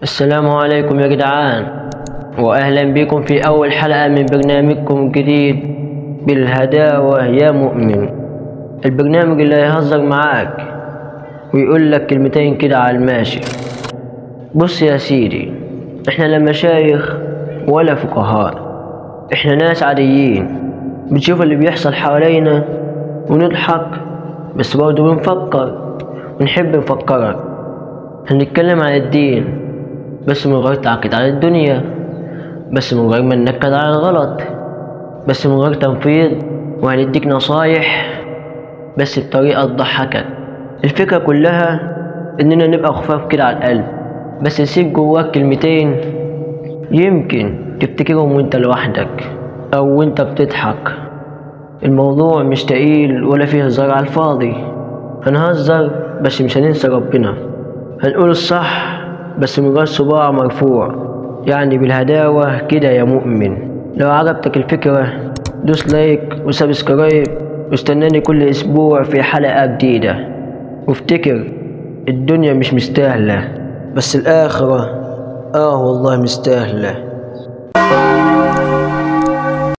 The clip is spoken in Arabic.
السلام عليكم يا جدعان، وأهلا بكم في أول حلقة من برنامجكم الجديد بالهداوة يا مؤمن. البرنامج اللي هيهزر معاك ويقول لك كلمتين كده على الماشي. بص يا سيدي، احنا لا مشايخ ولا فقهاء، احنا ناس عاديين بنشوف اللي بيحصل حوالينا ونضحك، بس برضه بنفكر ونحب نفكرك. هنتكلم عن الدين بس من غير تعقيد عن الدنيا، بس من غير ما ننكد على الغلط، بس من غير تنفيذ، وهنديك نصايح بس بطريقة تضحكك. الفكرة كلها اننا نبقى خفاف كده على القلب، بس تسيب جواك كلمتين يمكن تفتكرهم وانت لوحدك او وانت بتضحك. الموضوع مش تقيل ولا فيه هزار على الفاضي، هنهزر بس مش هننسى ربنا، هنقول الصح بس من غير صباع مرفوع، يعني بالهداوة كده يا مؤمن. لو عجبتك الفكرة دوس لايك وسبسكرايب، واستناني كل اسبوع في حلقة جديدة. وافتكر الدنيا مش مستاهلة، بس الآخرة والله مستاهلة.